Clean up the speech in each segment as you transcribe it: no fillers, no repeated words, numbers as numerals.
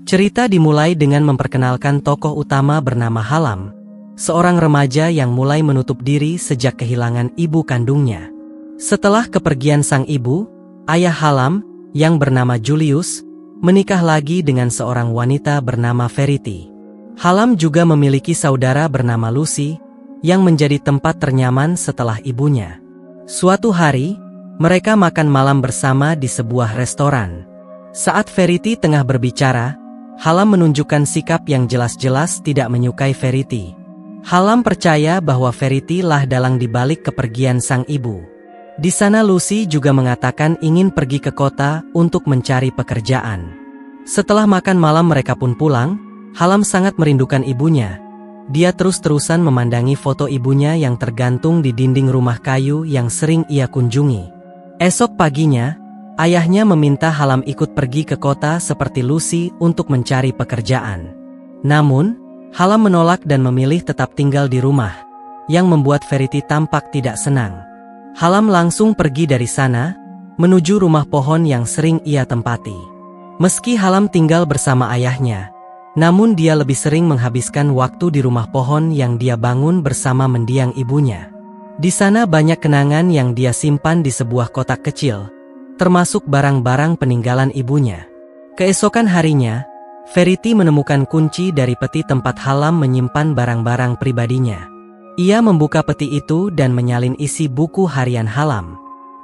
Cerita dimulai dengan memperkenalkan tokoh utama bernama Halam, seorang remaja yang mulai menutup diri sejak kehilangan ibu kandungnya. Setelah kepergian sang ibu, ayah Halam, yang bernama Julius, menikah lagi dengan seorang wanita bernama Verity. Halam juga memiliki saudara bernama Lucy, yang menjadi tempat ternyaman setelah ibunya. Suatu hari, mereka makan malam bersama di sebuah restoran. Saat Verity tengah berbicara, Halam menunjukkan sikap yang jelas-jelas tidak menyukai Verity. Halam percaya bahwa Verity lah dalang dibalik kepergian sang ibu. Di sana Lucy juga mengatakan ingin pergi ke kota untuk mencari pekerjaan. Setelah makan malam mereka pun pulang. Halam sangat merindukan ibunya. Dia terus-terusan memandangi foto ibunya yang tergantung di dinding rumah kayu yang sering ia kunjungi. Esok paginya, ayahnya meminta Halam ikut pergi ke kota seperti Lucy untuk mencari pekerjaan. Namun, Halam menolak dan memilih tetap tinggal di rumah, yang membuat Verity tampak tidak senang. Halam langsung pergi dari sana, menuju rumah pohon yang sering ia tempati. Meski Halam tinggal bersama ayahnya, namun dia lebih sering menghabiskan waktu di rumah pohon yang dia bangun bersama mendiang ibunya. Di sana banyak kenangan yang dia simpan di sebuah kotak kecil, termasuk barang-barang peninggalan ibunya. Keesokan harinya, Verity menemukan kunci dari peti tempat Halam menyimpan barang-barang pribadinya. Ia membuka peti itu dan menyalin isi buku harian Halam.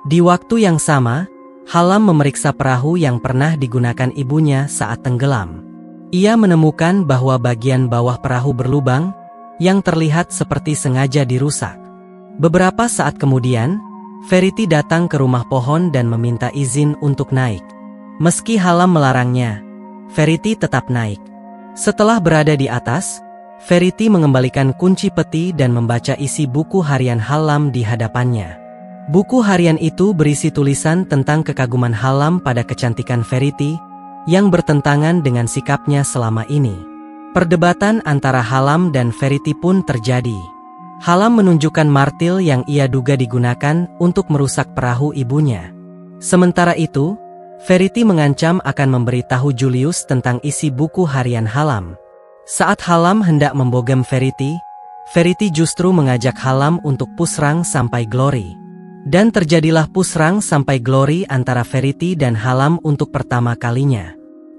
Di waktu yang sama, Halam memeriksa perahu yang pernah digunakan ibunya saat tenggelam. Ia menemukan bahwa bagian bawah perahu berlubang, yang terlihat seperti sengaja dirusak. Beberapa saat kemudian, Verity datang ke rumah pohon dan meminta izin untuk naik. Meski Halam melarangnya, Verity tetap naik. Setelah berada di atas, Verity mengembalikan kunci peti dan membaca isi buku harian Halam di hadapannya. Buku harian itu berisi tulisan tentang kekaguman Halam pada kecantikan Verity, yang bertentangan dengan sikapnya selama ini. Perdebatan antara Halam dan Verity pun terjadi. Halam menunjukkan martil yang ia duga digunakan untuk merusak perahu ibunya. Sementara itu, Verity mengancam akan memberitahu Julius tentang isi buku harian Halam. Saat Halam hendak membogem Verity, Verity justru mengajak Halam untuk pusrang sampai Glory. Dan terjadilah pusrang sampai Glory antara Verity dan Halam untuk pertama kalinya.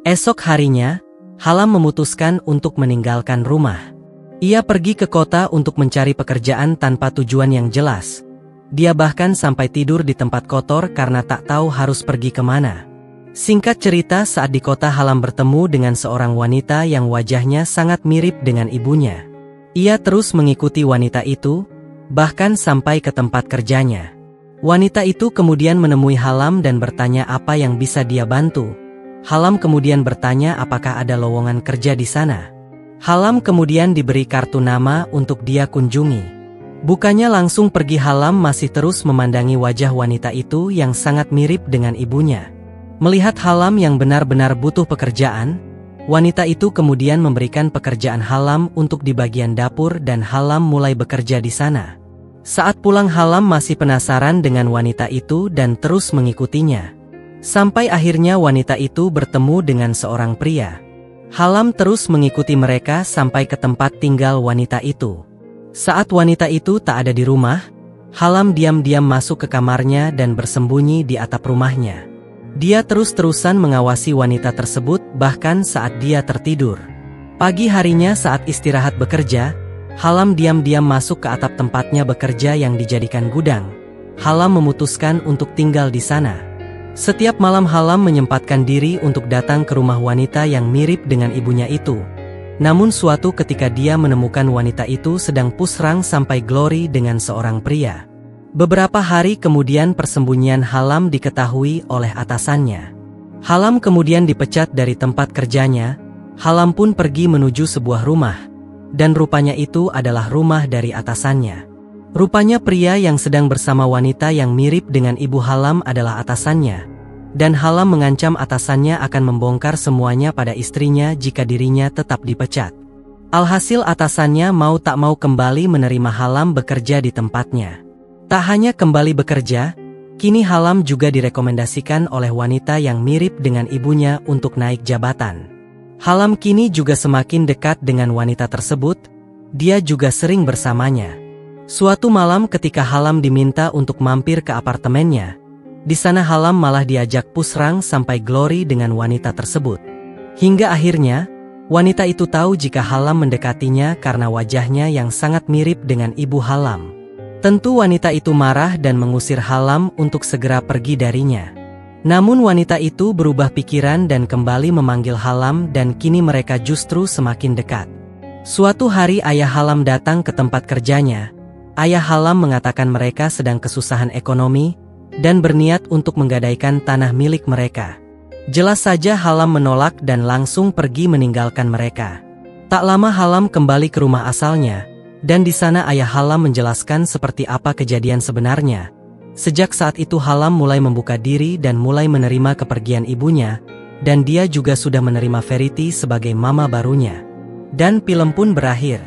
Esok harinya, Halam memutuskan untuk meninggalkan rumah. Ia pergi ke kota untuk mencari pekerjaan tanpa tujuan yang jelas. Dia bahkan sampai tidur di tempat kotor karena tak tahu harus pergi kemana. Singkat cerita, saat di kota Halam bertemu dengan seorang wanita yang wajahnya sangat mirip dengan ibunya. Ia terus mengikuti wanita itu, bahkan sampai ke tempat kerjanya. Wanita itu kemudian menemui Halam dan bertanya apa yang bisa dia bantu. Halam kemudian bertanya apakah ada lowongan kerja di sana. Halam kemudian diberi kartu nama untuk dia kunjungi. Bukannya langsung pergi, Halam masih terus memandangi wajah wanita itu yang sangat mirip dengan ibunya. Melihat Halam yang benar-benar butuh pekerjaan, wanita itu kemudian memberikan pekerjaan Halam untuk di bagian dapur dan Halam mulai bekerja di sana. Saat pulang Halam masih penasaran dengan wanita itu dan terus mengikutinya. Sampai akhirnya wanita itu bertemu dengan seorang pria. Halam terus mengikuti mereka sampai ke tempat tinggal wanita itu. Saat wanita itu tak ada di rumah, Halam diam-diam masuk ke kamarnya dan bersembunyi di atap rumahnya. Dia terus-terusan mengawasi wanita tersebut bahkan saat dia tertidur. Pagi harinya saat istirahat bekerja, Halam diam-diam masuk ke atap tempatnya bekerja yang dijadikan gudang. Halam memutuskan untuk tinggal di sana. Setiap malam Halam menyempatkan diri untuk datang ke rumah wanita yang mirip dengan ibunya itu. Namun suatu ketika dia menemukan wanita itu sedang pusrang sampai Glory dengan seorang pria. Beberapa hari kemudian persembunyian Halam diketahui oleh atasannya. Halam kemudian dipecat dari tempat kerjanya. Halam pun pergi menuju sebuah rumah. Dan rupanya itu adalah rumah dari atasannya. Rupanya pria yang sedang bersama wanita yang mirip dengan ibu Halam adalah atasannya. Dan Halam mengancam atasannya akan membongkar semuanya pada istrinya jika dirinya tetap dipecat. Alhasil atasannya mau tak mau kembali menerima Halam bekerja di tempatnya. Tak hanya kembali bekerja, kini Halam juga direkomendasikan oleh wanita yang mirip dengan ibunya untuk naik jabatan. Halam kini juga semakin dekat dengan wanita tersebut, dia juga sering bersamanya. Suatu malam ketika Halam diminta untuk mampir ke apartemennya, di sana Halam malah diajak pusrang sampai Glory dengan wanita tersebut. Hingga akhirnya, wanita itu tahu jika Halam mendekatinya karena wajahnya yang sangat mirip dengan ibu Halam. Tentu wanita itu marah dan mengusir Halam untuk segera pergi darinya. Namun wanita itu berubah pikiran dan kembali memanggil Halam dan kini mereka justru semakin dekat. Suatu hari ayah Halam datang ke tempat kerjanya. Ayah Halam mengatakan mereka sedang kesusahan ekonomi dan berniat untuk menggadaikan tanah milik mereka. Jelas saja Halam menolak dan langsung pergi meninggalkan mereka. Tak lama Halam kembali ke rumah asalnya, dan di sana ayah Halam menjelaskan seperti apa kejadian sebenarnya. Sejak saat itu Halam mulai membuka diri dan mulai menerima kepergian ibunya, dan dia juga sudah menerima Verity sebagai mama barunya. Dan film pun berakhir.